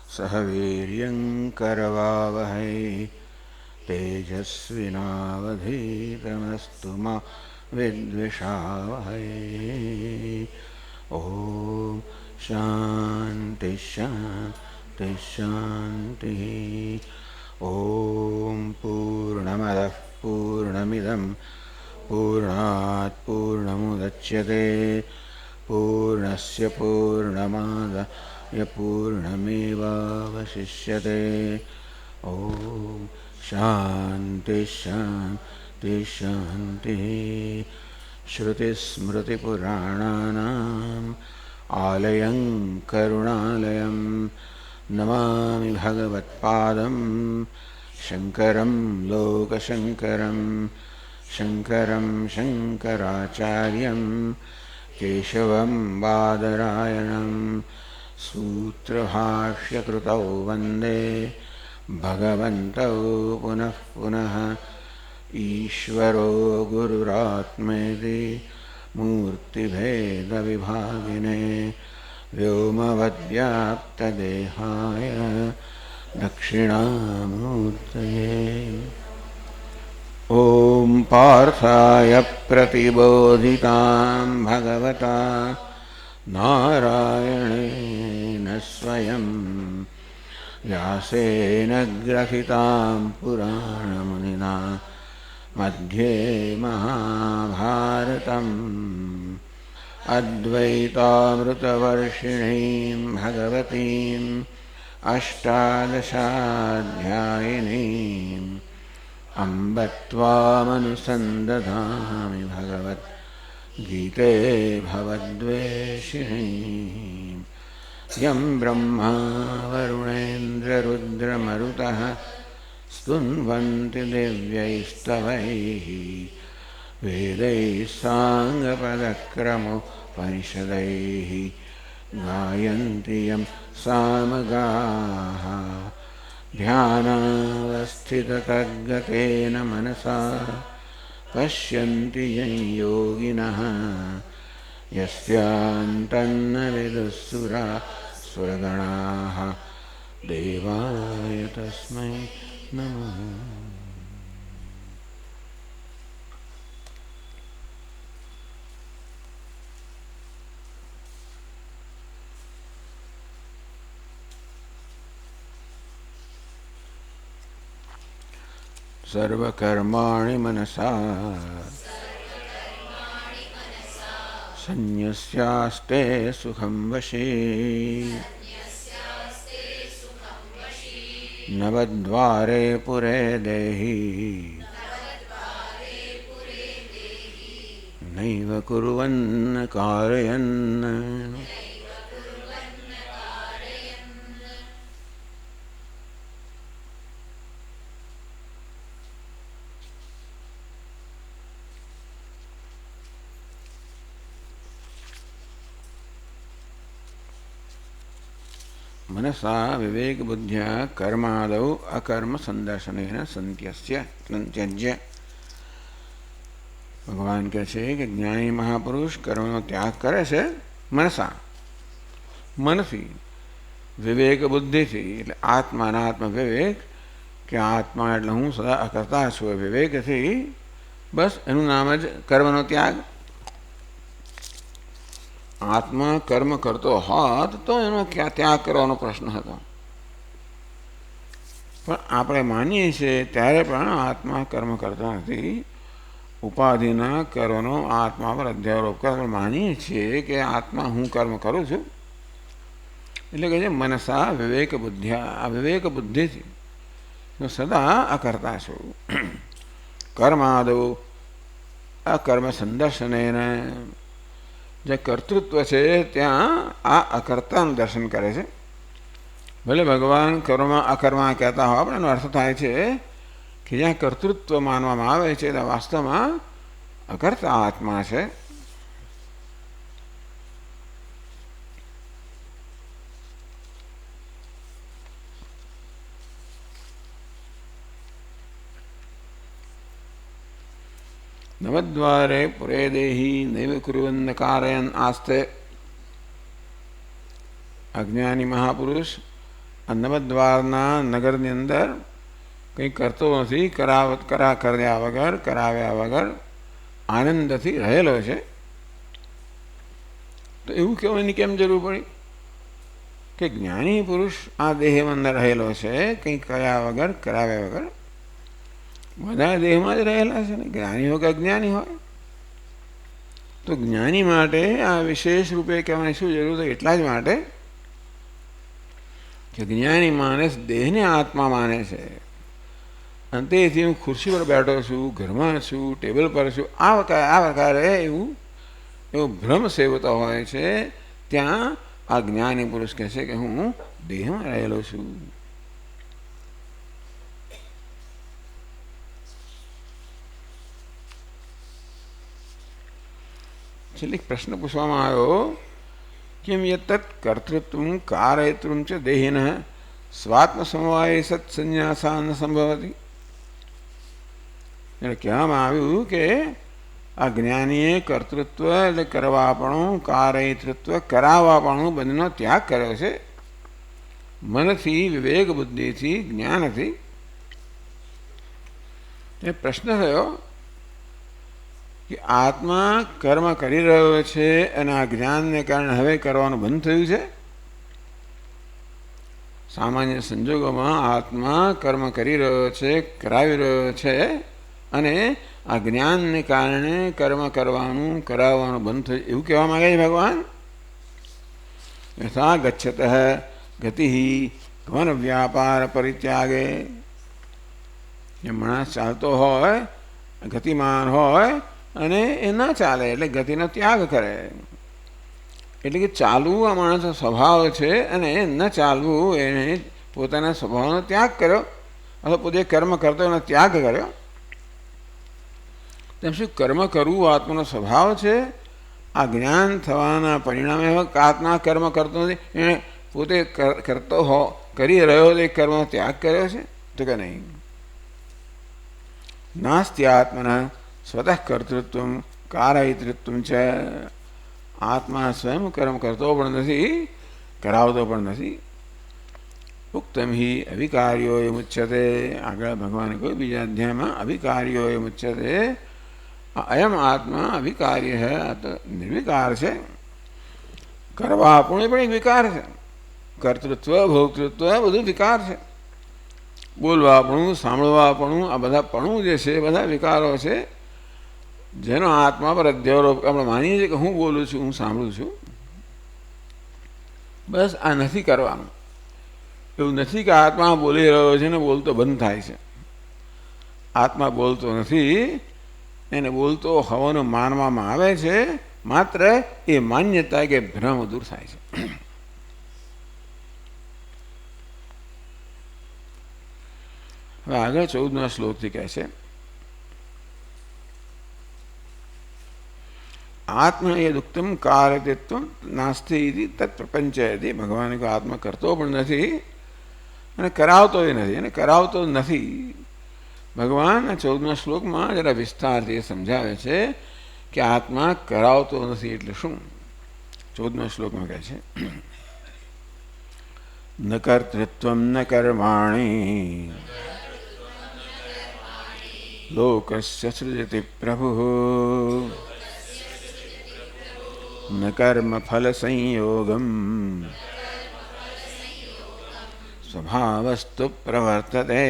सह वीर्यं करवावहै तेजस्विनावधीतमस्तु मा विद्विषावहै। ओम शांति शांति शांति। ओम पूर्णमदः पूर्णमिदं पूर्णात् पूर्णमुदच्यते पूर्णस्य पूर्णमादाय पूर्णमेवावशिष्यते। ओम शांति शांति शांति। श्रुतिस्मृतिपुराणानाम् आलयं करुणालयं नमामि भगवत्पादं शङ्करं लोकशङ्करं शङ्करं शङ्कराचार्यं केशवं बादरायणं सूत्रभाष्यकृतौ वन्दे भगवन्तौ पुनः पुनः। ईश्वरो गुरुरात्मेति मूर्तिभेदविभागिने व्योमवद्व्याप्तदेहाय दक्षिणामूर्तये। ॐ पार्थाय प्रतिबोधितां भगवता नारायणेन स्वयं व्यासेन ग्रथितां पुराणमुनिना मध्ये महाभारतम् अद्वैतामृतवर्षिणीं भगवतीम् अष्टादशाध्यायिनीम् अम्ब त्वामनुसन्दधामि भगवद्गीते भवद्वेषिणीम्। यं ब्रह्मा वरुणेन्द्ररुद्रमरुतः स्तुन्वन्ति दिव्यैस्तवैः वेदैः साङ्गपदक्रमोपनिषदैः गायन्ति यं सामगाः। ध्यानावस्थिततद्गतेन मनसा पश्यन्ति यं योगिनः यस्यान्तन्न विदुःसुरासुरगणाः देवाय तस्मै नमः। सर्वकर्माणि मनसा संन्यस्यास्ते सुखं वशी नवद्वारे पुरे देहि नैव कुर्वन्न कारयन्। मनसा विवेक बुद्धिया कर्मादौ अकर्म संदर्शनेन संत्यज्य। भगवान કહે છે કે જ્ઞાની મહાપુરુષ કર્મનો ત્યાગ કરે છે મનસા મનથી વિવેક બુદ્ધિથી એટલે આત્મા અનાત્મ વિવેક કે આત્મા એટલે હું સદા અકર્તા છું વિવેકથી બસ એનું નામ જ કર્મનો ત્યાગ। आत्मा कर्म करतो होत तो एनो क्या त्याग करवानो प्रश्न हतो पण आपणे मानीए छे त्यारे पण आत्मा कर्म करतो नथी। उपाधिना कर्मनो आत्मा पर अध्यारोप कर मानीए छे कि आत्मा हूँ कर्म करूँ छूं એટલે કે मनसा विवेक बुद्धिया अविवेक बुद्धि थी तो सदा अकर्ता छूं। कर्मादौ अकर्म संदर्शनेन जे कर्तृत्व है त्या आ अकर्ता दर्शन करे छे। भले भगवान कर्मा अकर्मा कहता हो पण एनो अर्थ थाय छे कि ज्यां कर्तृत्व मानवामां आवे छे त्यां वास्तवमां अकर्ता आत्मा छे। नवद्वारे पुरे देहि नैव कुर्वन्न कारयन् आस्ते। अज्ञानी महापुरुष આ નવદ્વારના નગરની અંદર કંઈ કરતો નથી, કર્યા વગર, કરાવ્યા વગર આનંદથી રહેલો છે. તો એવું કહેવાની કેમ જરૂર પડી કે જ્ઞાની પુરુષ આ દેહમાં અંદર રહેલો છે, કંઈ કર્યા વગર, કરાવ્યા વગર? બધા દેહમાં જ રહેલા છે ને, જ્ઞાની હોય કે અજ્ઞાની હોય. તો જ્ઞાની માટે આ વિશેષ રૂપે કહેવાની શું જરૂર છે? એટલા જ માટે કે જ્ઞાની માણસ દેહને આત્મા માને છે. અને તેથી હું ખુરશી પર બેઠો છું, ઘરમાં છું, ટેબલ પર છું, આ પ્રકારે એવો ભ્રમ સેવતો હોય છે. ત્યાં આ જ્ઞાની પુરુષ કહે છે કે હું દેહમાં રહેલો છું. છેલ્લે પ્રશ્ન પૂછવામાં આવ્યો કેમ યતત કર્તૃત્વ કારયતૃ ચ દેહિન સ્વાત્મ સમવાય સત્સન્યાસા ન સંભવતી. એટલે કહેવામાં આવ્યું કે આ જ્ઞાનીએ કર્તૃત્વ એટલે કરવાપણું, કારયતૃત્વ કરાવવાપણું બંનેનો ત્યાગ કર્યો છે. મનથી, વિવેક બુદ્ધિથી, જ્ઞાનથી. એ પ્રશ્ન થયો કે આત્મા કર્મ કરી રહ્યો છે અને આ જ્ઞાનને કારણે હવે કરવાનું બંધ થયું છે. સામાન્ય સંજોગોમાં આત્મા કર્મ કરી રહ્યો છે, કરાવી રહ્યો છે, અને આ જ્ઞાનને કારણે કર્મ કરવાનું, કરાવવાનું બંધ થયું એવું કહેવા માંગે છે ભગવાન. યથા ગચ્છત ગતિ ઘન વ્યાપાર પરિત્યાગે. એ માણસ ચાલતો હોય, ગતિમાન હોય અને એ ન ચાલે એટલે ગતિનો ત્યાગ કરે. એટલે કે ચાલવું આ માણસનો સ્વભાવ છે અને ન ચાલવું એને પોતાના સ્વભાવનો ત્યાગ કર્યો અથવા પોતે કર્મ કરતો એનો ત્યાગ કર્યો. તેમ શું કર્મ કરવું આત્માનો સ્વભાવ છે? આ જ્ઞાન થવાના પરિણામે આત્મા કર્મ કરતો નથી, એને પોતે કરી રહ્યો તે કર્મનો ત્યાગ કર્યો છે? તો કે નહીં. નાસ્તિ આત્મના સ્વતઃ કર્તૃત્વ કારયતૃત્વ છે. આત્મા સ્વયં કર્મ કરતો પણ નથી, કરાવતો પણ નથી. ઉક્તમ હિ અવિકાર્યો એ મુચ્યતે. આગળ ભગવાને કહ્યું બીજા અધ્યાયમાં અવિકાર્યો એ મુચ્યતે. અયમ આત્મા અવિકાર્ય છે, આ તો નિર્વિકાર છે. કરવા આપણું પણ એક વિકાર છે. કર્તૃત્વ, ભોક્તૃત્વ બધું વિકાર છે. બોલવા આપણું, સાંભળવા આપણું, આ બધા પણું જે છે બધા વિકારો છે. જેનો આત્મા પર અધ્યારોપ આપણે માનીએ છીએ કે હું બોલું છું, હું સાંભળું છું, બસ આ નથી કરવાનું. એવું નથી કે આત્મા બોલી રહ્યો છે ને બોલતો બંધ થાય છે. આત્મા બોલતો નથી, એને બોલતો હોવાનું માનવામાં આવે છે. માત્ર એ માન્યતા કે ભ્રમ દૂર થાય છે. હવે આગળ 14મા શ્લોકથી કહે છે આત્મ એ દુઃખતમ કારયત્વ નાસ્તિ તત્પ્રપંચયતિ. ભગવાન કો આત્મા કરતો પણ નથી અને કરાવતો નથી, અને કરાવતો નથી. ભગવાન 14મા શ્લોકમાં જરા વિસ્તારથી સમજાવે છે કે આત્મા કરાવતો નથી એટલે શું. 14મા શ્લોકમાં કહે છે ન કર્તૃત્વમ ન કર્માણિ લોકસ્ય સૃજતિ પ્રભુઃ ન કર્મ ફલ સંયોગમ સ્વભાવસ્તુ પ્રવર્તતે.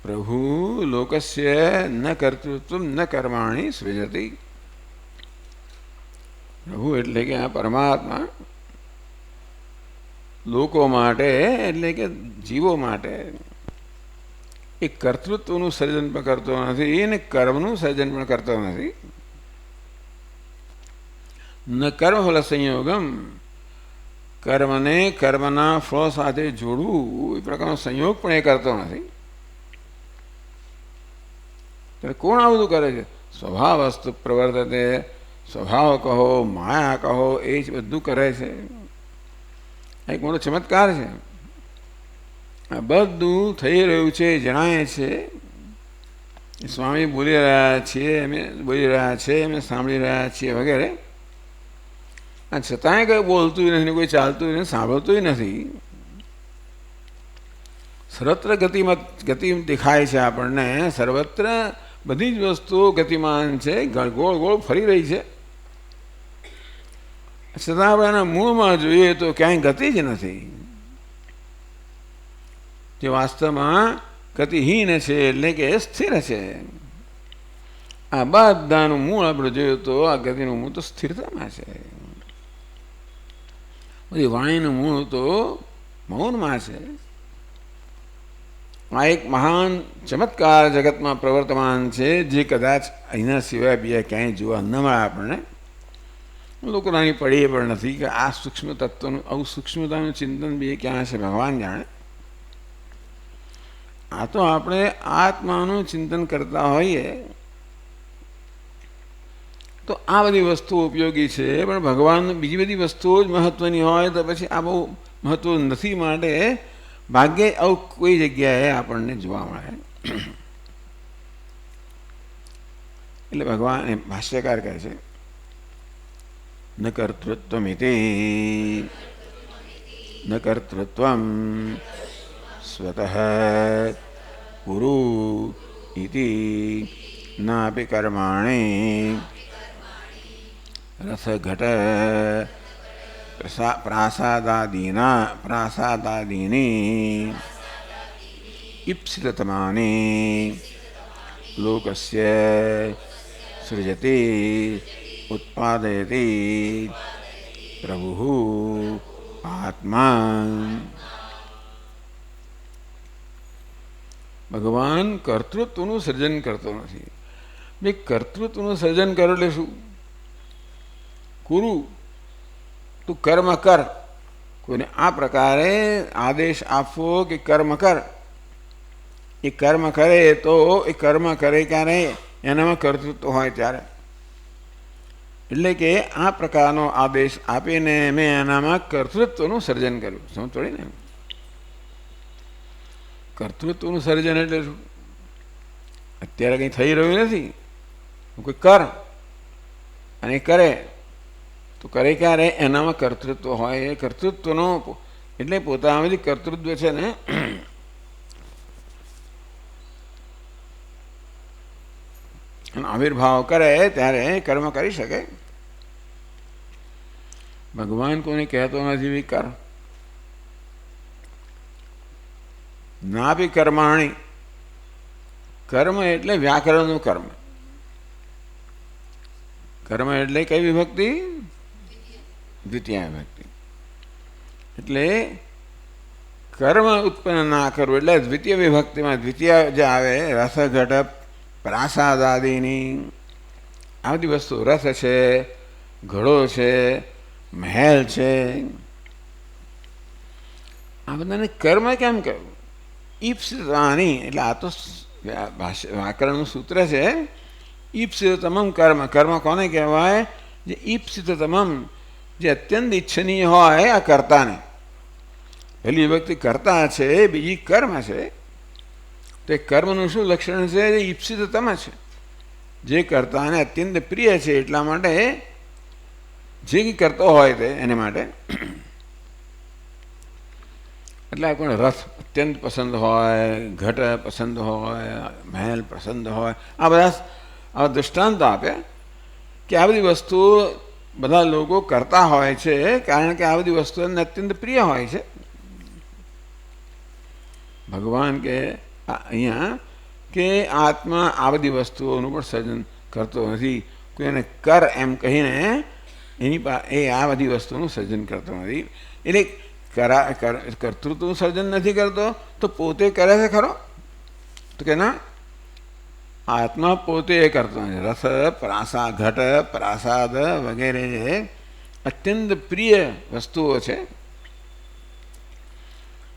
પ્રભુ લોકસ્ય ન કર્તૃત્વ ન કર્માણિ સૃજતિ. પ્રભુ એટલે કે આ પરમાત્મા લોકો માટે એટલે કે જીવો માટે એ કર્તૃત્વનું સર્જન પણ કરતો નથી અને કર્મનું સર્જન પણ કરતો નથી. ન કર્મફલ સંયોગમ. કર્મને કર્મના ફળ સાથે જોડવું એ પ્રકારનો સંયોગ પણ એ કરતો નથી. કોણ આ બધું કરે છે? સ્વભાવસ્તુ પ્રવર્તતે. સ્વભાવ કહો, માયા કહો, એ જ બધું કરે છે. એક મોટો ચમત્કાર છે. આ બધું થઈ રહ્યું છે, જણાય છે. સ્વામી બોલી રહ્યા છીએ, અમે બોલી રહ્યા છે, અમે સાંભળી રહ્યા છીએ વગેરે, આ છતાંય કંઈ બોલતું નથી, કોઈ ચાલતું નથી, સાંભળતું નથી. સર્વત્ર ગતિ દેખાય છે આપણને, સર્વત્ર બધી જ વસ્તુઓ ગતિમાન છે, ગોળ ગોળ ફરી રહી છે. છતાં આપણે એના મૂળમાં જોઈએ તો ક્યાંય ગતિ જ નથી. જે વાસ્તવમાં ગતિહીન છે એટલે કે સ્થિર છે. આ બધાનું મૂળ આપણે જોયું તો આ ગતિનું મૂળ તો સ્થિરતામાં છે. બધી વાણીનું મૂળ તો મૌનમાં છે. આ એક મહાન ચમત્કાર જગતમાં પ્રવર્તમાન છે, જે કદાચ અહીંના સિવાય બીજા ક્યાંય જોવા ન મળે આપણને. લોકો નાની પડીએ પણ નથી કે આ સૂક્ષ્મ તત્વનું આવું સૂક્ષ્મતાનું ચિંતન બી ક્યાં છે ભગવાન જાણે. આ તો આપણે આત્માનું ચિંતન કરતા હોઈએ તો આ બધી વસ્તુઓ ઉપયોગી છે, પણ ભગવાન બીજી બધી વસ્તુઓ જ મહત્વની હોય તો પછી આ બહુ મહત્વ નથી. માટે ભાગ્યે આવું કોઈ જગ્યાએ આપણને જોવા મળે. એટલે ભગવાન ભાષ્યકાર કહે છે ન કર્તૃત્વમિતિ ન કર્તૃત્વમ સ્વતઃ કુરુ ઇતિ નાપి કર્માણિ રસઘટ પ્રાસાદાદીની ઈપ્સિતતમાની લોકસ્ય સૃજતિ ઉત્પાદયતિ પ્રભુ આત્મા. ભગવાન કર્તૃત્વનું સર્જન કરતો નથી. બે કર્તૃત્વનું સર્જન કરો એટલે શું? કુરુ તું કર્મ કર. કોઈને આ પ્રકારે આદેશ આપવો કે કર્મ કર, એ કર્મ કરે તો એ કર્મ કરે ક્યારે એનામાં કર્તૃત્વ હોય ત્યારે. એટલે કે આ પ્રકારનો આદેશ આપીને મેં એનામાં કર્તૃત્વનું સર્જન કર્યું. સમજ પડી ને? કર્તૃત્વનું સર્જન એટલે શું? અત્યારે કંઈ થઈ રહ્યું નથી, કોઈ કર અને કરે તો કરે ક્યારે એનામાં કર્તૃત્વ હોય. એ કર્તૃત્વનો એટલે પોતામાં જે કર્તૃત્વ છે ને આવિર્ભાવ કરે ત્યારે કર્મ કરી શકે. ભગવાન કોઈને કહેતો નથી બી કર. ના બી કર્માણી. કર્મ એટલે વ્યાકરણનું કર્મ. કર્મ એટલે કઈ વિભક્તિ? દ્વિતીય વિભક્તિ. એટલે કર્મ ઉત્પન્ન ના કરવું એટલે દ્વિતીય વિભક્તિમાં દ્વિતીય જે આવે રસ ઘટ પ્રાસાદાદીની આ બધી વસ્તુ, રસ છે, ઘડો છે, મહેલ છે, આ બધાને કર્મ કેમ કહ્યું? ઈપ્સિતવાની એટલે આ તો વ્યાકરણનું સૂત્ર છે. ઈપ્સિતતમમ કર્મ. કર્મ કોને કહેવાય? જે ઈપ્સિતતમમ, જે અત્યંત ઈચ્છનીય હોય આ કર્તાને. પહેલી વિભક્તિ કર્તા છે, બીજી કર્મ છે. તો એ કર્મનું શું લક્ષણ છે? જે ઈપ્સિતતમ છે, જે કર્તાને અત્યંત પ્રિય છે. એટલા માટે જે કંઈ કરતો હોય તે એને માટે. એટલે કોઈ રથ અત્યંત પસંદ હોય, ઘટ પસંદ હોય, મહેલ પસંદ હોય, આ બધા આવા દૃષ્ટાંત આપે કે આ બધી વસ્તુઓ બધા લોકો કરતા હોય છે કારણ કે આ બધી વસ્તુઓ એમને અત્યંત પ્રિય હોય છે. ભગવાન કે અહીંયા કે આત્મા આ બધી વસ્તુઓનું પણ સર્જન કરતો નથી. કોઈ એને કર એમ કહીને એ આ બધી વસ્તુનું સર્જન કરતો નથી. એટલે કર્તૃત્વનું સર્જન નથી કરતો તો પોતે કરે છે ખરો? તો કે ના, આત્મા પોતે એ કરતો નથી. રસ, ઘટ, પ્રાસાદ વગેરે જે અત્યંત પ્રિય વસ્તુઓ છે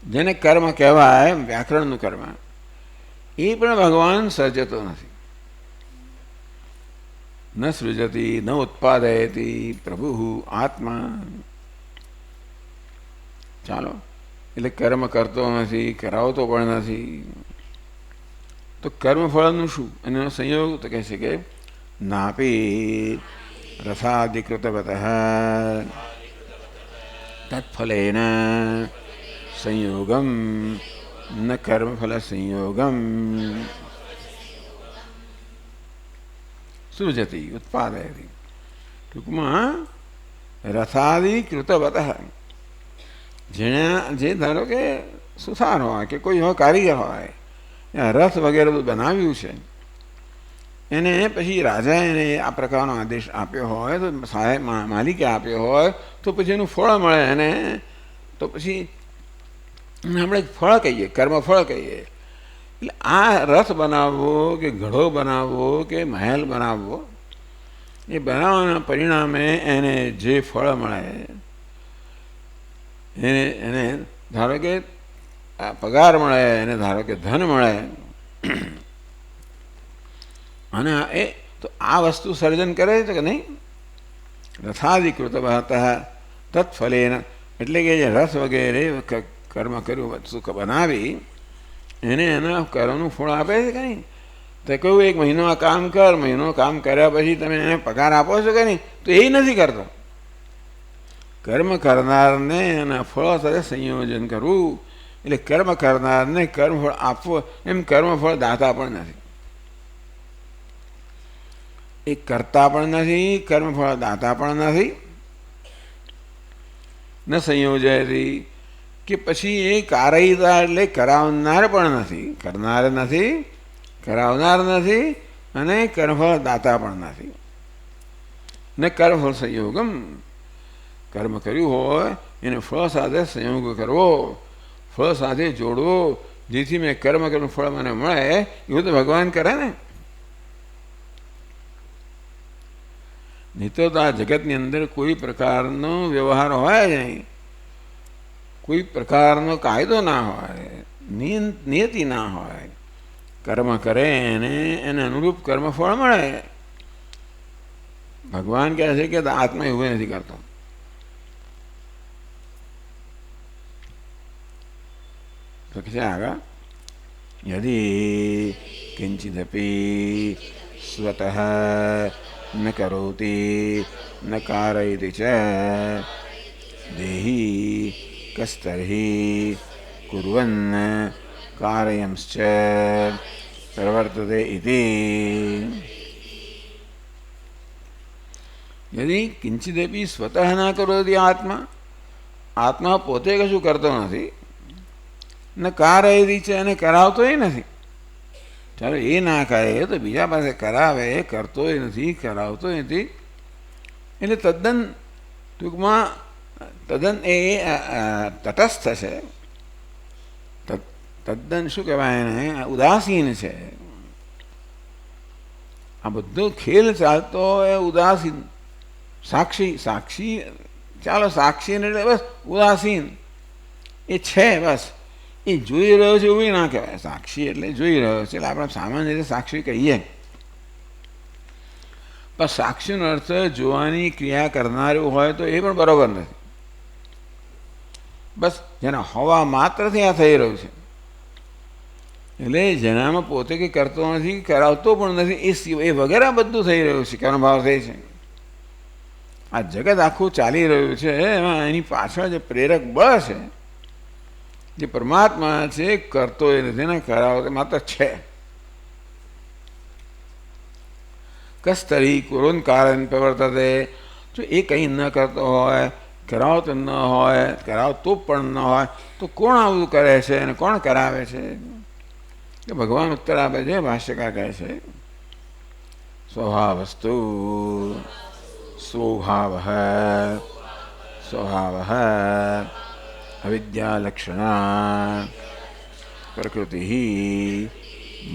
જેને કર્મ કહેવાય, વ્યાકરણનું કર્મ, એ પણ ભગવાન સર્જતો નથી. ન સૃજતી ન ઉત્પાદયતી પ્રભુ આત્મા. ચાલો, એટલે કર્મ કરતો નથી, કરાવતો પણ નથી. તો કર્મફળનું શું એનો સંયોગ તો કહે છે કે નાપી રસાધિકૃતવત તત્ફલેન સંયોગમ ન કર્મફલ સંયોગમ સૃજતી ઉત્પાદયતી. ટૂંકમાં રસાધિકૃતવત જે ધારો કે સુથાર હોય કે કોઈ હોય કારીગર હોય રસ વગેરે બધું બનાવ્યું છે એને પછી રાજાએ એને આ પ્રકારનો આદેશ આપ્યો હોય તો સાહેબ માલિકે આપ્યો હોય તો પછી એનું ફળ મળે એને તો પછી આપણે ફળ કહીએ કર્મફળ કહીએ. એટલે આ રસ બનાવવો કે ઘડો બનાવવો કે મહેલ બનાવવો એ બનાવવાના પરિણામે એને જે ફળ મળે એને ધારો કે પગાર મળે, એને ધારો કે ધન મળે અને એ તો આ વસ્તુ સર્જન કરે છે કે નહીં. રસાધિકૃત તત્ફલેન એટલે કે જે રસ વગેરે કર્મ કર્યું વસ્તુ બનાવી એને એના કર્મનું ફળ આપે છે કે નહીં. તો કહ્યું એક મહિનો આ કામ કર, મહિનો કામ કર્યા પછી તમે એને પગાર આપો છો કે નહીં, તો એ નથી કરતો. કર્મ કરનારને એના ફળો સાથે સંયોજન કરવું એટલે કર્મ કરનારને કર્મફળ આપવું. એમ કર્મફળ દાતા પણ નથી, એ કરતા પણ નથી, કર્મફળ દાતા પણ નથી. ન સંયોજયથી કે પછી એ કારયિતા એટલે કરાવનાર પણ નથી, કરનાર નથી, કરાવનાર નથી અને કર્મફળ દાતા પણ નથી. ન કર્મફળ સંયોગમ કર્મ કર્યું હોય એને ફળ સાથે સંયોગ કરવો, ફળ સાથે જોડવો, જેથી મેં કર્મ કર્મ ફળ મને મળે. એવું તો ભગવાન કરે ને. નહીં તો આ જગતની અંદર કોઈ પ્રકારનો વ્યવહાર હોય જ નહીં, કોઈ પ્રકારનો કાયદો ના હોય, નિયતિ ના હોય. કર્મ કરે એને અનુરૂપ કર્મફળ મળે. ભગવાન કહે છે કે આત્મા એવું નથી કરતો. તો કે આગળ યદિ કિંચિદપી સ્વતઃ ન કરોતિ ન કારયતિ ચ દેહી કસ્તર્હિ કુર્વન કારયંશ્ચ પ્રવર્તતે ઇતિ. યદિ કિંચિદપી સ્વતઃ ન કરોતિ આત્મા પોતે કશું કરતો નથી, ન કારયતિ છે અને કરાવતોય નથી. ચાલો એ ના કરે તો બીજા પાસે કરાવે, કરતોય નથી, કરાવતોય નથી. એટલે તદ્દન ટૂંકમાં તદ્દન એ તટસ્થ છે, તદ્દન શું કહેવાય એને ઉદાસીન છે. આ બધો ખેલ ચાલતો એ ઉદાસીન સાક્ષી ચાલો સાક્ષી એટલે બસ ઉદાસીન એ છે. બસ એ જોઈ રહ્યો છે એવું ના કહેવાય. સાક્ષી એટલે જોઈ રહ્યો છે એટલે આપણે સામાન્ય રીતે સાક્ષી કહીએ, પણ સાક્ષીનો અર્થ જોવાની ક્રિયા કરનારું હોય તો એ પણ બરોબર નથી. બસ જેના હોવા માત્રથી આ થઈ રહ્યું છે એટલે જેનામાં પોતે કંઈ કરતો નથી, કરાવતો પણ નથી, એ વગેરે બધું થઈ રહ્યું છે, કર્મભાવ થઈ છે. આ જગત આખું ચાલી રહ્યું છે એમાં એની પાછળ જે પ્રેરક બળ છે, જે પરમાત્મા છે, કરતો એ નથી ને કરાવતો માત્ર છે. કસ્તરી કુરોન કારણ પ્રવર્તતે. જો એ કંઈ ન કરતો હોય, કરાવતો ન હોય, કરાવતો પણ ન હોય તો કોણ આવું કરે છે અને કોણ કરાવે છે? કે ભગવાન ઉત્તર આપે છે, ભાષ્યકાર કહે છે સ્વભાવસ્તુ સ્વભાવ સ્વભાવ અવિદ્યાલક્ષણા પ્રકૃતિ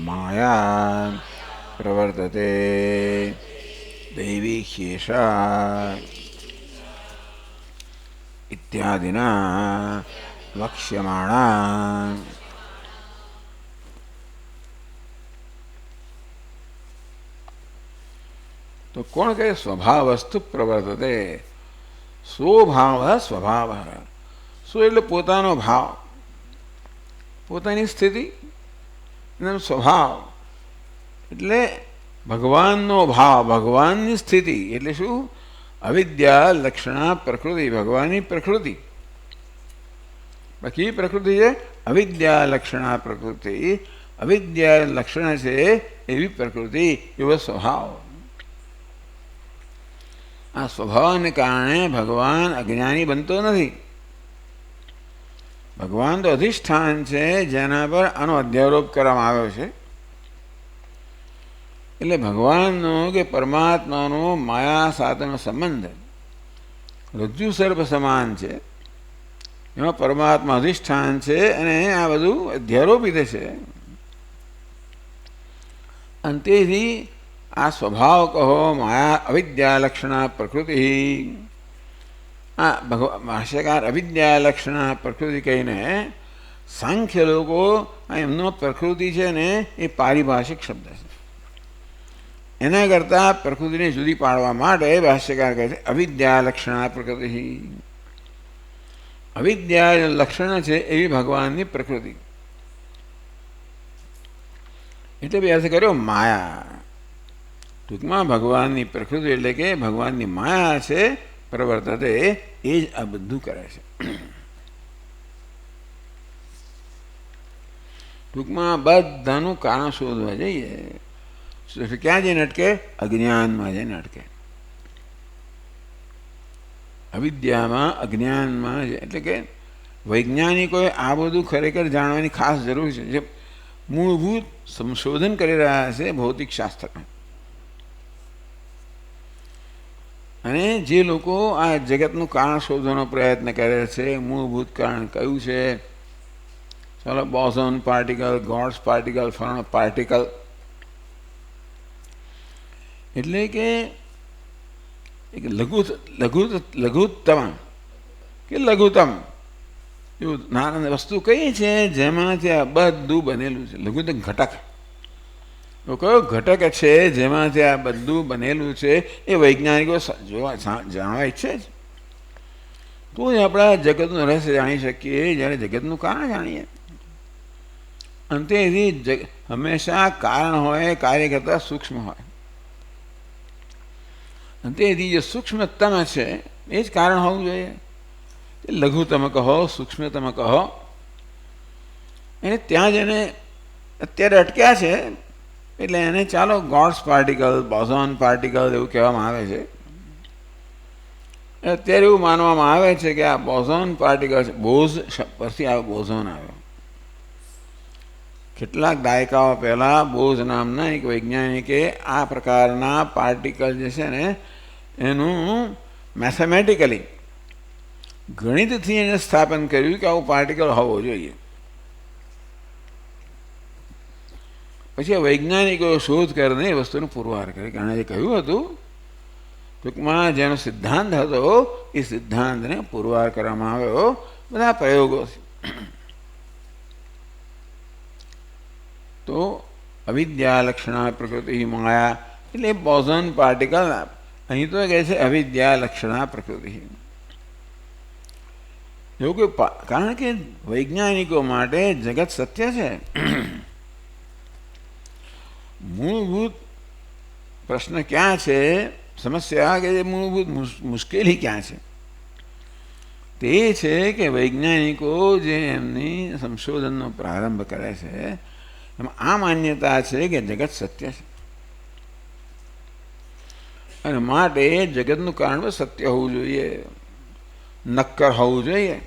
માયા પ્રવર્તતે દૈવી હેષા ઇત્યાદિના વક્ષ્યમાણા. તો કોણ કહે સ્વભાવસ્તુ પ્રવર્તતે. સ્વભાવ સ્વભાવ. શું એટલે પોતાનો ભાવ, પોતાની સ્થિતિ, એનો સ્વભાવ. એટલે ભગવાનનો ભાવ, ભગવાનની સ્થિતિ એટલે શું? અવિદ્યા લક્ષણા પ્રકૃતિ, ભગવાનની પ્રકૃતિ. બાકી પ્રકૃતિ છે અવિદ્યા લક્ષણા પ્રકૃતિ, અવિદ્યા લક્ષણ છે એવી પ્રકૃતિ, એવો સ્વભાવ. આ સ્વભાવને કારણે ભગવાન અજ્ઞાની બનતો નથી. ભગવાન તો અધિષ્ઠાન છે જેના પર આનો અધ્યારોપ કરવામાં આવ્યો છે. એટલે ભગવાનનો કે પરમાત્માનો માયા સાથેનો સંબંધ રજ્જુ સર્પ સમાન છે. એમાં પરમાત્મા અધિષ્ઠાન છે અને આ બધું અધ્યારોપિત છે. અંતેથી આ સ્વભાવ કહો માયા અવિદ્યા લક્ષણા પ્રકૃતિ, આ ભાષ્યકાર અવિદ્યા લક્ષણા પ્રકૃતિ કહીને સાંખ્ય લોકો એમનો પ્રકૃતિ છે ને એ પારિભાષિક શબ્દ છે. એના કરતાં પ્રકૃતિને જુદી પાડવા માટે ભાષ્યકાર કહે છે અવિદ્યા લક્ષણા પ્રકૃતિ. અવિદ્યા લક્ષણ છે એવી ભગવાનની પ્રકૃતિ. એટલે બી અર્થ કર્યો માયા. ટૂંકમાં ભગવાનની પ્રકૃતિ એટલે કે ભગવાનની માયા છે પ્રવર્તતે, એ જ આ બધું કરે છે. ટૂંકમાં બધાનું કારણ શોધવા જઈએ ક્યાં જઈને અટકે? અજ્ઞાનમાં જઈને અટકે. અવિદ્યામાં, અજ્ઞાનમાં. એટલે કે વૈજ્ઞાનિકોએ આ બધું ખરેખર જાણવાની ખાસ જરૂર છે, જે મૂળભૂત સંશોધન કરી રહ્યા છે ભૌતિક શાસ્ત્રમાં. અને જે લોકો આ જગતનું કારણ શોધવાનો પ્રયત્ન કરે છે, મૂળભૂત કારણ કયું છે? ચાલો બોસોન પાર્ટિકલ, ગોડ્સ પાર્ટિકલ, ફલાણો પાર્ટિકલ. એટલે કે લઘુત્તમ કે લઘુત્તમ એવું નાના વસ્તુ કઈ છે જેમાંથી આ બધું બનેલું છે? લઘુત્તમ ઘટક. તો કયો ઘટક છે જેમાંથી આ બધું બનેલું છે? એ વૈજ્ઞાનિકો જાણવા ઈચ્છે છે. તો જ આપણા જગતનું રહસ્ય જાણી શકીએ, જ્યારે જગતનું કારણ જાણીએ. અંતેથી હંમેશા કારણ હોય કાર્ય કરતાં સૂક્ષ્મ હોય. અંતેથી જે સૂક્ષ્મતમ છે એ જ કારણ હોવું જોઈએ. લઘુતમ કહો, સૂક્ષ્મતમ કહો. એને ત્યાં જ એને અત્યારે અટક્યા છે. એટલે એને ચાલો ગોડ્સ પાર્ટિકલ, બોસોન પાર્ટિકલ એવું કહેવામાં આવે છે. અત્યારે એવું માનવામાં આવે છે કે આ બોસોન પાર્ટિકલ છે. બોઝ પરથી આવે, બોઝોન આવ્યો. કેટલાક દાયકાઓ પહેલાં બોઝ નામના એક વૈજ્ઞાનિકે આ પ્રકારના પાર્ટિકલ જે છે ને એનું મેથેમેટિકલી ગણિતથી એને સ્થાપન કર્યું કે આવું પાર્ટિકલ હોવો જોઈએ. પછી આ વૈજ્ઞાનિકોએ શોધ કરીને એ વસ્તુનો પુરવાર કરે. કારણ જે કહ્યું હતું ટૂંકમાં જેનો સિદ્ધાંત હતો એ સિદ્ધાંતને પુરવાર કરવામાં આવ્યો બધા પ્રયોગોથી. તો અવિદ્યા લક્ષણા પ્રકૃતિ માયા એટલે બોસોન પાર્ટિકલ. અહીં તો કહે છે અવિદ્યા લક્ષણા પ્રકૃતિ. એવું કે કારણ કે વૈજ્ઞાનિકો માટે જગત સત્ય છે. મૂળભૂત પ્રશ્ન ક્યાં છે? સમસ્યા કે મૂળભૂત મુશ્કેલી ક્યાં છે? તે છે કે વૈજ્ઞાનિકો જે એમની સંશોધનનો પ્રારંભ કરે છે એમાં આ માન્યતા છે કે જગત સત્ય છે અને માટે જગતનું કારણ સત્ય હોવું જોઈએ, નક્કર હોવું જોઈએ.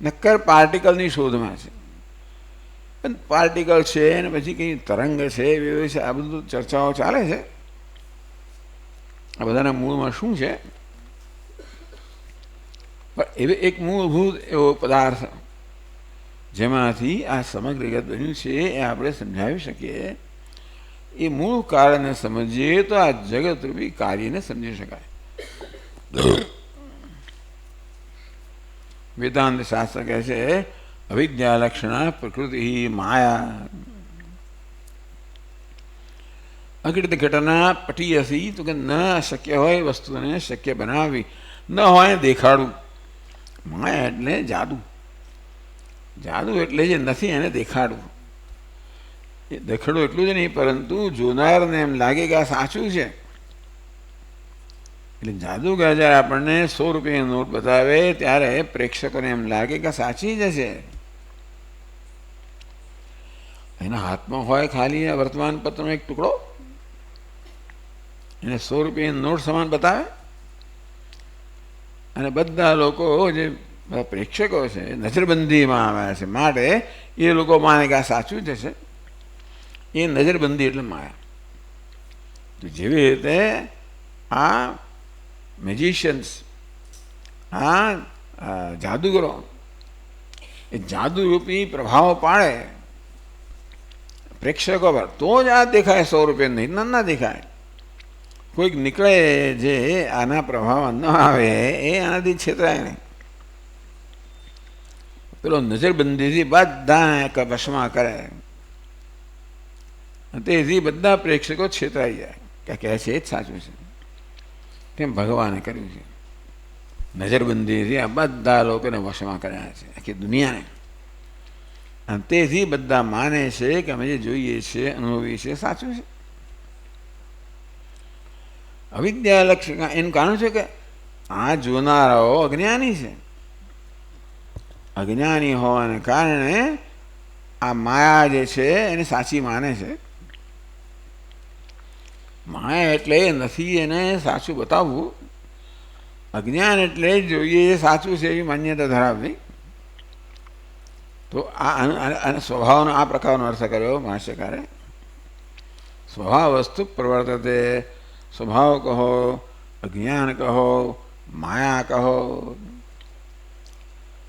નક્કર પાર્ટિકલની શોધમાં છે. પણ પાર્ટિકલ છે અને પછી કંઈ તરંગ છે એવી છે, આ બધું ચર્ચાઓ ચાલે છે. આ બધાના મૂળમાં શું છે? પણ એવી એક મૂળભૂત એવો પદાર્થ જેમાંથી આ સમગ્ર જગત બન્યું છે એ આપણે સમજાવી શકીએ. એ મૂળ કારણને સમજીએ તો આ જગતરૂપી કાર્યને સમજી શકાય. વેદાંત શાસ્ત્ર કહે છે અવિદ્યા લક્ષણા પ્રકૃતિ માયા. અઘટિત ઘટના પટીયસી તો કે ન શક્ય હોય વસ્તુને શક્ય બનાવવી, ન હોય દેખાડવું. માયા એટલે જાદુ. જાદુ એટલે જે નથી એને દેખાડવું. એ દખડો એટલું જ નહીં, પરંતુ જોનારને એમ લાગે કે આ સાચું છે. એટલે જાદુગર જ્યારે આપણને 100 રૂપિયાની નોટ બતાવે ત્યારે પ્રેક્ષકોને એમ લાગે કે સાચી જ છે. એના હાથમાં હોય ખાલી આ વર્તમાન પત્રનો એક ટુકડો, એને 100 રૂપિયાની નોટ સમાન બતાવે, અને બધા લોકો જે પ્રેક્ષકો છે નજરબંધીમાં આવ્યા છે, માટે એ લોકો માને કે આ સાચું જ છે. એ નજરબંધી એટલે માયા. તો જેવી રીતે આ મેજિશિયન્સ, આ જાદુગરો એ જાદુરૂપી પ્રભાવ પાડે પ્રેક્ષકો પર, તો જ આ દેખાય 100 રૂપિયા, નહીં ના દેખાય. કોઈક નીકળે જે આના પ્રભાવ ન આવે એ આનાથી છેતરાય નહીં. પેલો નજરબંધીથી બધા વશમાં કરે, તેથી બધા પ્રેક્ષકો છેતરાઈ જાય કે કહે છે એ જ સાચું છે. તેમ ભગવાને કર્યું છે. નજરબંધીથી આ બધા લોકોને વશમાં કર્યા છે, આખી દુનિયાને. અને તેથી બધા માને છે કે અમે જે જોઈએ છીએ, અનુભવીએ છીએ, સાચું છે. અવિદ્યા લક્ષણ એનું કારણ છે કે આ જોનારાઓ અજ્ઞાની છે. અજ્ઞાની હોવાને કારણે આ માયા જે છે એને સાચી માને છે. માયા એટલે નથી એને સાચું બતાવવું, અજ્ઞાન એટલે જોઈએ સાચું છે એવી માન્યતા ધરાવવી. તો આ સ્વભાવનો આ પ્રકારનો અર્થ કર્યો ભાષ્યકારે. સ્વભાવ વસ્તુ પ્રવર્તતે, સ્વભાવ કહો, અજ્ઞાન કહો, માયા કહો.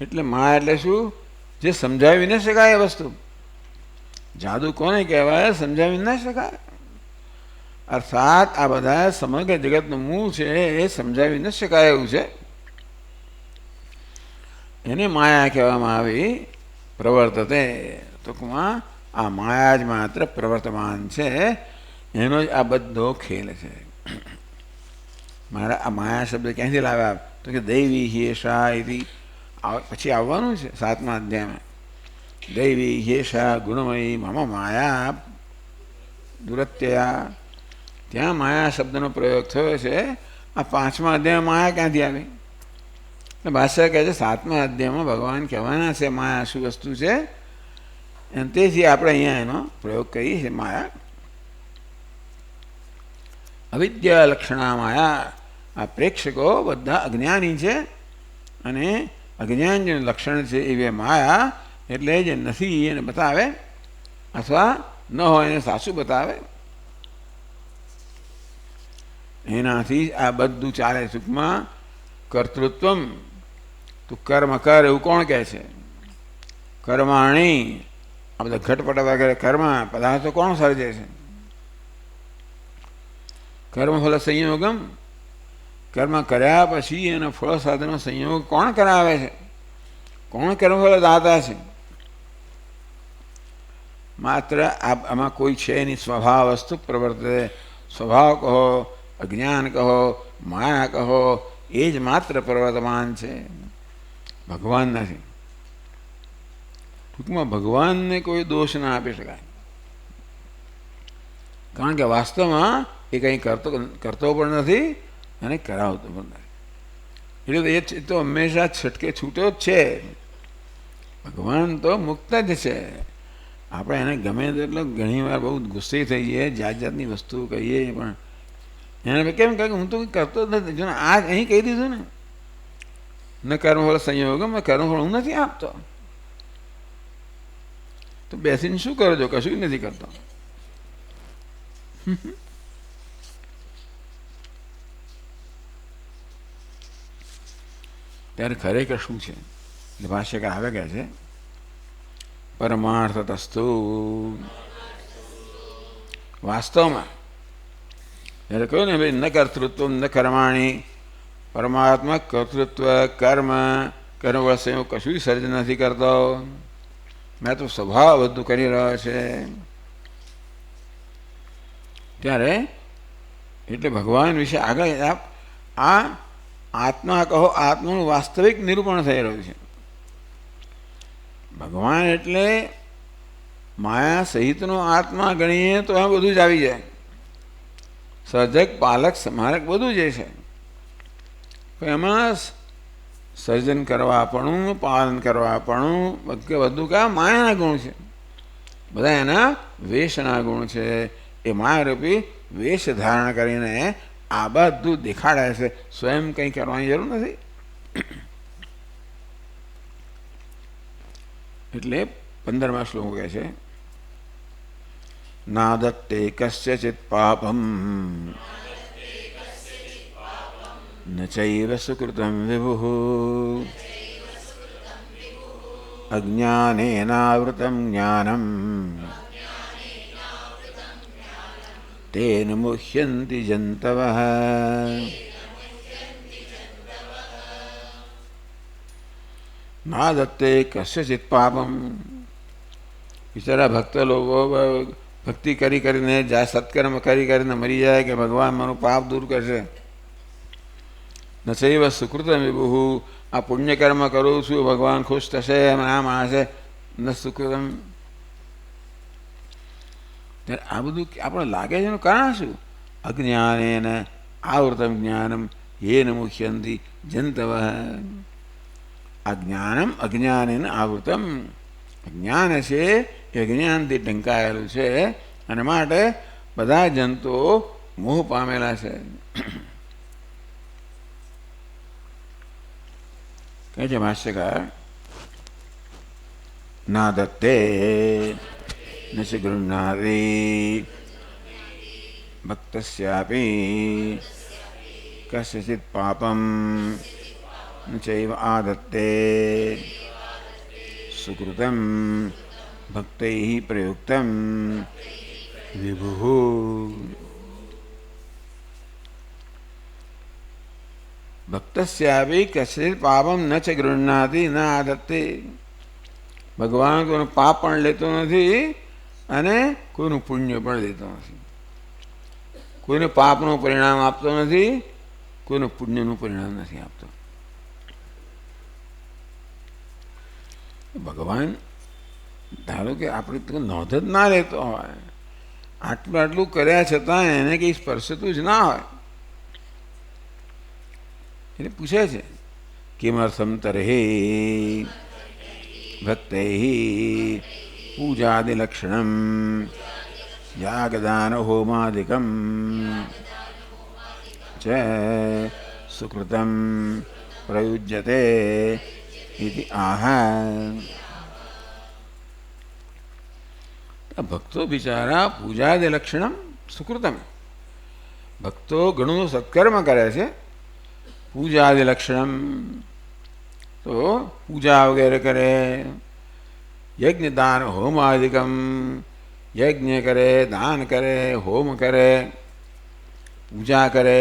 એટલે માયા એટલે શું? જે સમજાવી ન શકાય એ વસ્તુ. જાદુ કોને કહેવાય? સમજાવી ન શકાય. અર્થાત આ બધા સમગ્ર જગતનું મૂળ છે એ સમજાવી ન શકાય એવું છે, એને માયા કહેવામાં આવી. પ્રવર્તતે, ટૂંકમાં આ માયા જ માત્ર પ્રવર્તમાન છે, એનો જ આ બધો ખેલ છે. મારા આ માયા શબ્દ ક્યાંથી લાવ્યા? તો કે દૈવી હેષા એથી પછી આવવાનું છે 7મા અધ્યાયમાં. દૈવી હેષા ગુણમયી મમ માયા દુરત્યયા. ત્યાં માયા શબ્દનો પ્રયોગ થયો છે. આ 5મા અધ્યાયમાં માયા ક્યાંથી આવી? ભાષ્ય કહે છે 7મા અધ્યાયમાં ભગવાન કહેવાના છે માયા શું વસ્તુ છે, અને તેથી આપણે અહીંયા એનો પ્રયોગ કરીએ છીએ. માયા અવિદ્યા લક્ષણા માયા. આ પ્રેક્ષકો બધા અજ્ઞાની છે, અને અજ્ઞાન જે લક્ષણ છે એ માયા એટલે જે નથી એને બતાવે, અથવા ન હોય એને સાચું બતાવે. એનાથી આ બધું ચાલે. ટૂંકમાં કર્તૃત્વમ, તું કર્મ કર એવું કોણ કહે છે? કર્માણી, આ બધા ઘટપટ વગેરે કર્મ પદાર્થો કોણ સર્જે છે? કર્મફળ સંયોગમ, કર્મ કર્યા પછી એનો ફળ સાથેનો સંયોગ કોણ કરાવે છે? કોણ કર્મફળ દાતા છે? માત્ર આમાં કોઈ છે એની સ્વભાવ વસ્તુ પ્રવર્તે. સ્વભાવ કહો, અજ્ઞાન કહો, માયા કહો, એ જ માત્ર પ્રવર્તમાન છે, ભગવાન નથી. ટૂંકમાં ભગવાનને કોઈ દોષ ના આપી શકાય, કારણ કે વાસ્તવમાં એ કંઈ કરતો પણ નથી અને કરાવતો પણ નથી. એટલે એ તો હંમેશા છટકે છૂટો જ છે. ભગવાન તો મુક્ત જ છે. આપણે એને ગમે તેટલો ઘણી વાર બહુ ગુસ્સે થઈએ, જાત જાતની વસ્તુ કહીએ, પણ એને કેમ કહે કે હું તો કંઈ કરતો જ નથી. જો આ અહીં કહી દીધું ને, ન કર્મફળ સંયોગમ, કર્મફળ હું નથી આપતો, તો બેસીને શું કરો છો? કશું નથી કરતો. ત્યારે ખરેખર શું છે? એટલે ભાષ્યકાર આવે કહે છે પરમાર્થતસ્તુ. વાસ્તવમાં જ્યારે કહ્યું ને ભાઈ ન કર્તૃત્વ ન કર્માણી, પરમાત્મા કર્તૃત્વ કર્મ કર્મવળ સંયોગ કશું સર્જ નથી કરતો, મેં તો સ્વભાવ બધું કરી રહ્યો છે. ત્યારે એટલે ભગવાન વિશે આગળ આ આત્મા કહો, આત્માનું વાસ્તવિક નિરૂપણ થઈ રહ્યું છે. ભગવાન એટલે માયા સહિતનો આત્મા ગણીએ તો આ બધું જ આવી જાય. સર્જક, પાલક, સ્મારક બધું જ છે. પણ એમાં સર્જન કરવાપણું, પાલન કરવાપણું બધું કા માયાના ગુણ છે. બધા એના વેશના ગુણ છે. એ માયારૂપી વેશ ધારણ કરીને આ બધું દેખાડે છે. સ્વયં કંઈ કરવાની જરૂર નથી. એટલે 15મા શ્લોક કહે છે, નાદત્તે કસ્યચિત પાપમ ન ચૈવ સુકૃતમ વિભુઃ અજ્ઞાનેનાવૃતમ જ્ઞાનમ તેન મુહ્યન્તિ જંતવઃ. ના દત્તે કસ્યચિત પાપમ. બિચારા ભક્ત લોકો ભક્તિ કરી કરીને જાય, સત્કર્મ કરી કરીને મરી જાય કે ભગવાન મારું પાપ દૂર કરશે. ન ચૈવ સુકૃતમ વિભુઃ. આ પુણ્યકર્મ કરું છું, ભગવાન ખુશ થશે, આ માણસે ન સુકૃતમ. ત્યારે આ બધું આપણે લાગે છે એનું કારણ શું? અજ્ઞાનેન આવૃતમ જ્ઞાનમ યેન મુહ્યન્તિ જંતવઃ. અજ્ઞાનમ અજ્ઞાનેન આવૃતમ. જ્ઞાન છે એ જ્ઞાનથી ઢંકાયેલું છે અને માટે બધા જંતુઓ મોહ પામેલા છે. કહે છે ભાષ્યકાર, ના દત્તે ન ચ ગૃહ્ણાતિ ભક્તસ્યાપી કસ્યચિત પાપમ ન ચૈવ આદત્તે સુકૃતમ ભક્તૈઃ પ્રયુક્તમ વિભુઃ. ભક્તસ્યાપી કસ્યચિત પાપમ ન ચ ગૃહ્ણાતિ ન આદત્તે. ભગવાન કોઈનું પાપ પણ લેતો નથી અને કોઈનું પુણ્ય પણ લેતો નથી. કોઈને પાપનું પરિણામ આપતો નથી, કોઈનું પુણ્યનું પરિણામ નથી આપતો. ભગવાન ધારો કે આપણે તો નોંધ જ ના લેતો હોય, આટલું આટલું કર્યા છતાં એને કંઈ સ્પર્શતું જ ના હોય, એટલે પૂછે છે કિમર્થમ તર્હિ ભક્તૈઃ પૂજાદિલક્ષણમ યાગદાન હોમાદિકમ ચ સુકૃતમ પ્રયુજ્યતે ઇતિ આહ. ભક્તો બિચારા પૂજાદિલક્ષણમ સુકૃતમ, ભક્તો ઘણું સત્કર્મ કરે છે. પૂજાદિલક્ષણમ તો પૂજા વગેરે કરે, યજ્ઞ દાન હોમાદિકમ, યજ્ઞ કરે, દાન કરે, હોમ કરે, પૂજા કરે,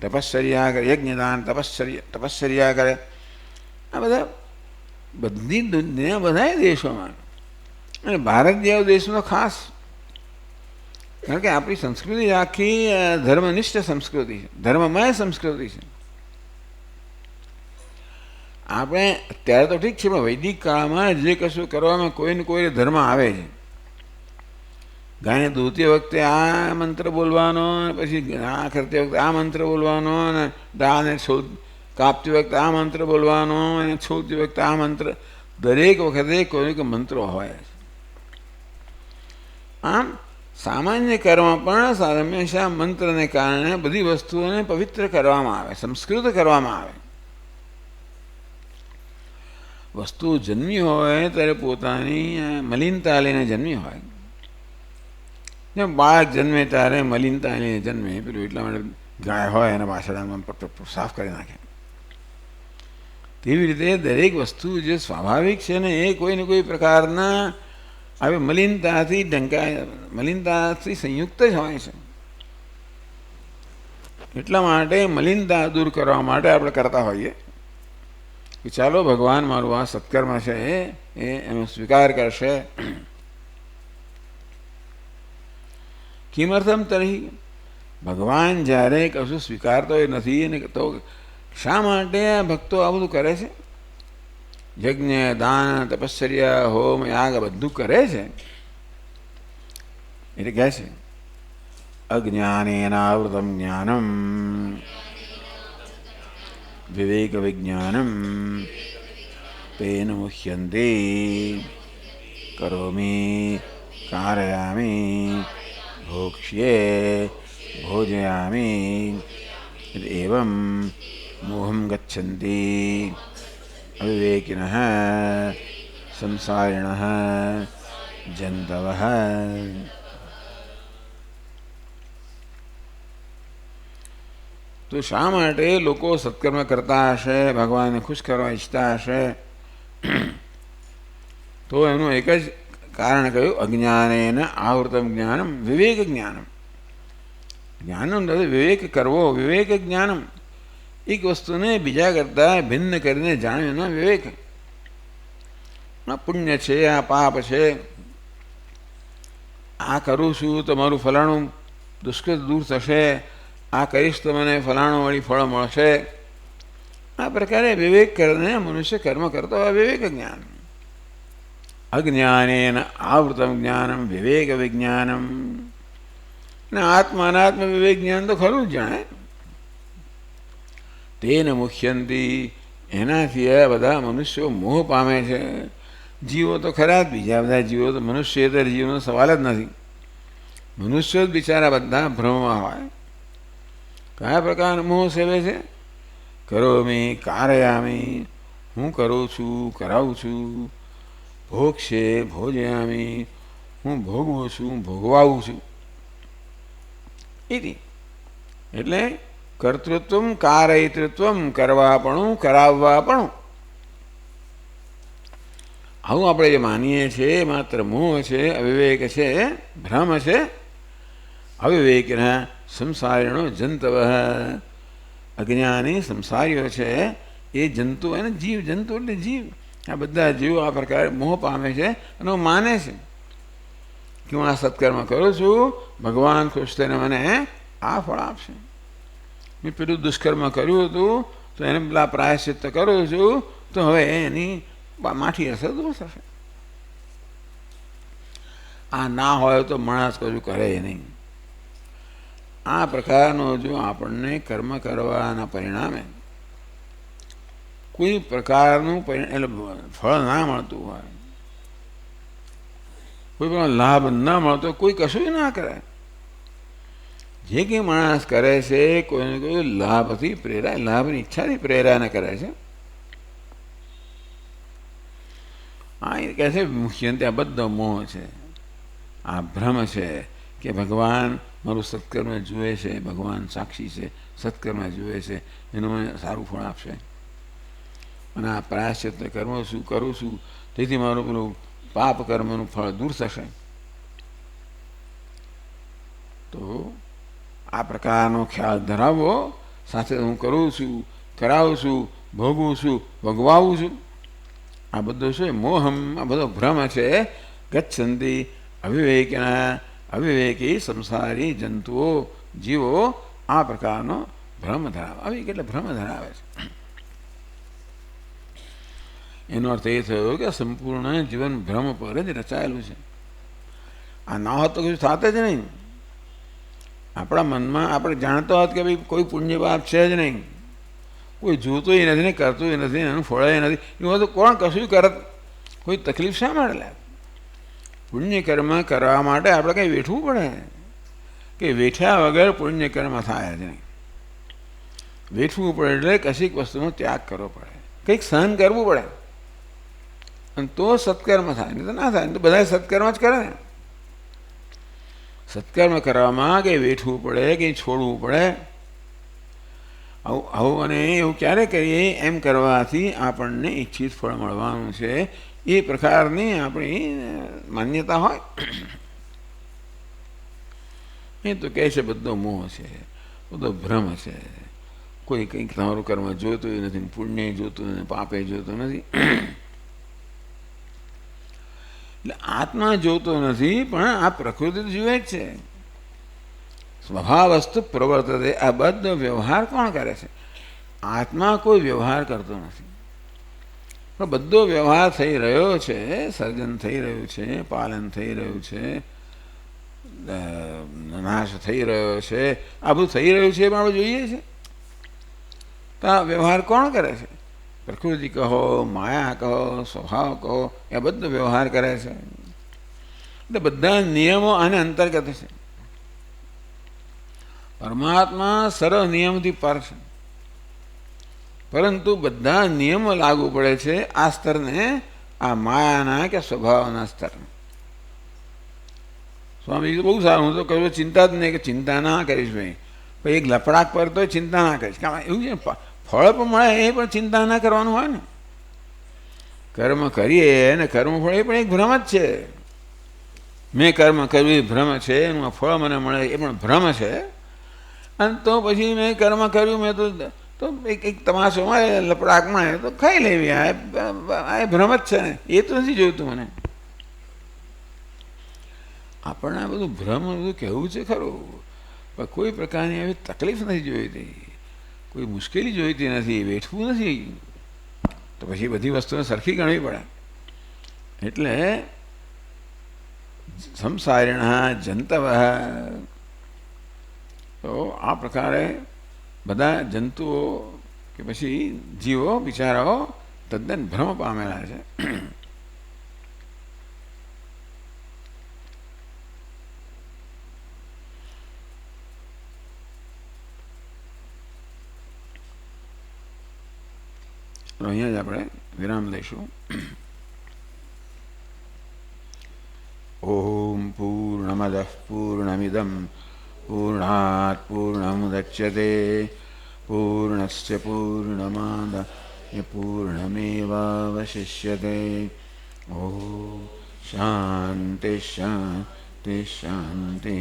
તપશ્ચર્યા કરે, યજ્ઞ દાન તપશ્ચર્યા કરે. આ બધા બધી દુનિયા બધા દેશોમાં અને ભારત જેવા દેશનો ખાસ, કારણ કે આપણી સંસ્કૃતિ આખી ધર્મનિષ્ઠ સંસ્કૃતિ છે, ધર્મમય સંસ્કૃતિ છે. આપણે અત્યારે તો ઠીક છે, પણ વૈદિક કાળમાં જે કશું કરવામાં કોઈને કોઈ ધર્મ આવે છે. ગાયને દોતી વખતે આ મંત્ર બોલવાનો, પછી આ કરતી વખતે આ મંત્ર બોલવાનો, અને દાળને કાપતી વખતે આ મંત્ર બોલવાનો, અને છોડતી વખતે આ મંત્ર, દરેક વખતે કોઈ મંત્રો હોય. આમ સામાન્ય કર્મ પણ હંમેશા મંત્રને કારણે બધી વસ્તુઓને પવિત્ર કરવામાં આવે, સંસ્કૃત કરવામાં આવે. વસ્તુ જન્મી હોય ત્યારે પોતાની મલિનતા લઈને જન્મી હોય. જેમ બાળક જન્મે ત્યારે મલિનતા લઈને જન્મે, પેલું એટલા માટે ગાય હોય એના પાછળ સાફ કરી નાખે. તેવી રીતે દરેક વસ્તુ જે સ્વાભાવિક છે ને એ કોઈને કોઈ પ્રકારના આવી મલિનતાથી ઢંકાય, મલિનતાથી સંયુક્ત જ હોય છે. એટલા માટે મલિનતા દૂર કરવા માટે આપણે કરતા હોઈએ કે ચાલો ભગવાન મારું આ સત્કર્મ છે એ એનો સ્વીકાર કરશે. કિમર્થમ તર્હિ, ભગવાન જ્યારે કશું સ્વીકારતો એ નથી ને તો શા માટે આ ભક્તો આ બધું કરે છે? યજ્ઞ દાન તપશ્ચર્યા હોમ યાગ બધું કરે છે એટલે કહે છે અજ્ઞાનેનાવૃતમ જ્ઞાનમ વિવેક વિજ્ઞાનમ તેન મુહ્યંતે કરોમિ કારયામિ ભોક્ષ્યે ભોજયામિ એવં મોહં ગચ્છન્તિ અવિવેકિનઃ સંસારિણઃ જંતવઃ. તો શા માટે લોકો સત્કર્મ કરતા હશે, ભગવાનને ખુશ કરવા ઈચ્છતા હશે? તો એનું એક જ કારણ કહ્યું, અજ્ઞાનેન આવૃતમ જ્ઞાનમ વિવેક જ્ઞાનમ. જ્ઞાનમ વિવેક કરવો, વિવેક જ્ઞાનમ. એક વસ્તુને બીજા કરતાં ભિન્ન કરીને જાણ્યો વિવેક. આ પુણ્ય છે, આ પાપ છે, આ કરું છું તો મારું ફલાણું દુષ્કૃત દૂર થશે, આ કરીશ તો મને ફલાણું વળી ફળ મળશે. આ પ્રકારે વિવેક કરીને મનુષ્ય કર્મ કરતો હોય વિવેક જ્ઞાન. અજ્ઞાનેન આવૃતમ જ્ઞાનમ વિવેક વિજ્ઞાનમ. ને આત્મા અનાત્મ વિવેક જ્ઞાન તો ખરું જ જાણે. તેન મુખ્યંતી, એનાથી આ બધા મનુષ્યો મોહ પામે છે. જીવો તો ખરા જ, બીજા બધા જીવો તો મનુષ્યેતર જીવનો સવાલ જ નથી. મનુષ્યો જ બિચારા બધા ભ્રમમાં હોય. કયા પ્રકારનો મોહ સેવે છે? કરોમિ કારયામિ, હું કરું છું, કરાવું છું. ભોક્ષ્યે ભોજયામિ, હું ભોગવું છું, ભોગવાવું છું. એટલે કર્તૃત્વ કારયિતૃત્વ, કરવાપણું કરાવવાપણું. આવું આપણે જે માનીએ છીએ માત્ર મોહ છે, અવિવેક છે, ભ્રમ છે. અવિવેકના સંસારીણો જંતવ, અજ્ઞાની સંસારીઓ છે એ જંતુ, એને જીવ, જંતુ એટલે જીવ. આ બધા જીવો આ પ્રકારે મોહ પામે છે અને માને છે કે હું આ સત્કર્મ કરું છું, ભગવાન ખુશ થઈને મને આ ફળ આપશે. મેં પેલું દુષ્કર્મ કર્યું હતું તો એને પેલા પ્રાયશ્ચિત્ત કરું છું, તો હવે એની માઠી અસર દૂર થશે. આ ના હોય તો માણસ કશું કરે નહીં. આ પ્રકારનો જો આપણને કર્મ કરવાના પરિણામે કોઈ પ્રકારનું એટલે ફળ ના મળતું હોય, કોઈ પણ લાભ ના મળતો, કોઈ કશું ના કરે. જે કંઈ માણસ કરે છે કોઈને કોઈ લાભથી પ્રેરાય, લાભની ઈચ્છાથી પ્રેરાને કરે છે. હા, એ કહે છે મુખ્ય ત્યાં બધો મોહ છે, આ ભ્રમ છે કે ભગવાન મારું સત્કર્મ જુએ છે, ભગવાન સાક્ષી છે, સત્કર્મ જુએ છે, એનું મને સારું ફળ આપશે. અને આ પ્રાયશ્ચિત્ત કર્મ શું કરું છું તેથી મારું પેલું પાપ કર્મનું ફળ દૂર થશે. તો આ પ્રકારનો ખ્યાલ ધરાવવો, સાથે હું કરું છું, કરાવું છું, ભોગવું છું, ભોગવાવું છું. આ બધું છે મોહમ, આ બધો ભ્રમ છે. ગચ્છન્તિ અવિવેકના, અવિવેકી સંસારી જંતુઓ, જીવો આ પ્રકારનો ભ્રમ ધરાવે. અવિવેક એટલે ભ્રમ ધરાવે છે. એનો અર્થ એ થયો કે સંપૂર્ણ જીવન ભ્રમ પર જ રચાયેલું છે. આ ના હોત તો કશું થાત જ નહીં. આપણા મનમાં આપણે જાણતો હોત કે ભાઈ કોઈ પુણ્ય પાપ છે જ નહીં, કોઈ જોતોય નથી ને કરતોય નથી, એનું ફળે નથી, એવું તો કોણ કશું કરત? કોઈ તકલીફ શા માટે લાગે? પુણ્ય કર્મ કરવા માટે આપણે કંઈ વેઠવું પડે કે વેઠ્યા વગર પુણ્ય કર્મ થાય જ નહીં. વેઠવું પડે એટલે કશીક વસ્તુનો ત્યાગ કરવો પડે, કંઈક સહન કરવું પડે, અને તો સત્કર્મ થાય. નહીં તો ના થાય. તો બધા સત્કર્મ જ કરે ને. સત્કર્મ કરવામાં કંઈ વેઠવું પડે, કંઈ છોડવું પડે. આવું અને એવું ક્યારે કરીએ? એમ કરવાથી આપણને ઈચ્છિત ફળ મળવાનું છે, એ પ્રકારની આપણી માન્યતા હોય. એ તો કહે છે બધો મોહ છે, બધો ભ્રમ છે. કોઈ કંઈક તમારું કર્મ જોતું નથી, પુણ્ય જોતું નથી, પાપે જોતું નથી. એટલે આત્મા જોતો નથી, પણ આ પ્રકૃતિ જુએ જ છે. સ્વભાવસ્તુ પ્રવર્તતે. આ બધો વ્યવહાર કોણ કરે છે? આત્મા કોઈ વ્યવહાર કરતો નથી, પણ બધો વ્યવહાર થઈ રહ્યો છે, સર્જન થઈ રહ્યું છે, પાલન થઈ રહ્યું છે, નાશ થઈ રહ્યો છે, આ બધું થઈ રહ્યું છે, પણ આપણે જોઈએ છે. તો આ વ્યવહાર કોણ કરે છે? પ્રકૃતિ કહો, માયા કહો, સ્વભાવ કહો, એ બધો વ્યવહાર કરે છે. એટલે બધા નિયમો આને અંતર્ગત છે. પરમાત્મા સરળ નિયમથી પર છે, પરંતુ બધા નિયમો લાગુ પડે છે આ સ્તરને, આ માયાના કે સ્વભાવના સ્તરને. સ્વામી બહુ સારું, હું તો કહ્યું ચિંતા જ નહીં, કે ચિંતા ના કરીશ ભાઈ. પછી એક લપડાક પર તો ચિંતા ના કરીશ, કારણ એવું છે ફળ પણ મળે એ પણ ચિંતા ના કરવાનું હોય ને. કર્મ કરીએ ને કર્મ ફળ એ પણ એક ભ્રમ જ છે. મેં કર્મ કર્યું એ ભ્રમ છે, એનું ફળ મને મળે એ પણ ભ્રમ છે. અને તો પછી મેં કર્મ કર્યું, મેં તો એક તમાશો મળે, લપડાક મળે તો ખાઈ લેવી, આ ભ્રમ જ છે ને, એ તો નથી જોઈતું મને. આપણને આ બધું ભ્રમ બધું કહેવું છે ખરું, પણ કોઈ પ્રકારની આવી તકલીફ નથી જોઈતી, કોઈ મુશ્કેલી જોઈતી નથી, વેઠવું નથી. તો પછી બધી વસ્તુને સરખી ગણવી પડે. એટલે સંસારિણા જંતવ, તો આ પ્રકારે બધા જંતુઓ કે પછી જીવો બિચારાઓ તદ્દન ભ્રમ પામેલા છે. અહીંયા જ આપણે વિરામ લઈશું. ઓમ પૂર્ણમદ પૂર્ણમિદમ પૂર્ણાત પૂર્ણમુદચ્યતે પૂર્ણસ્ય પૂર્ણમાદાય પૂર્ણમેવાવશિષ્યતે. ઓમ શાંતિ શાંતિ શાંતિ.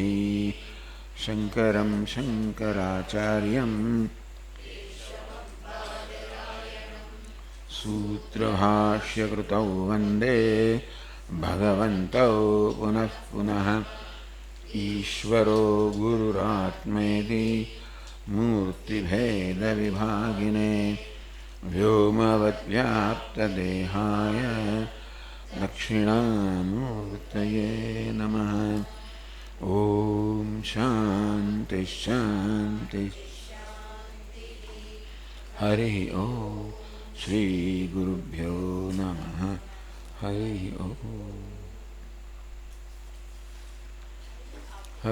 શંકરં શંકરાચાર્યં सूत्रभाष्यकृतौ वन्दे भगवन्तौ पुनः पुनः. ईश्वरो गुरुरात्मेति मूर्तिभेदविभागिने व्योमवद्व्याप्तदेहाय दक्षिणामूर्तये नमः. ॐ शान्ति शान्ति. हरिः ओम्. श्री गुरुभ्यो नमः. हरि ओम.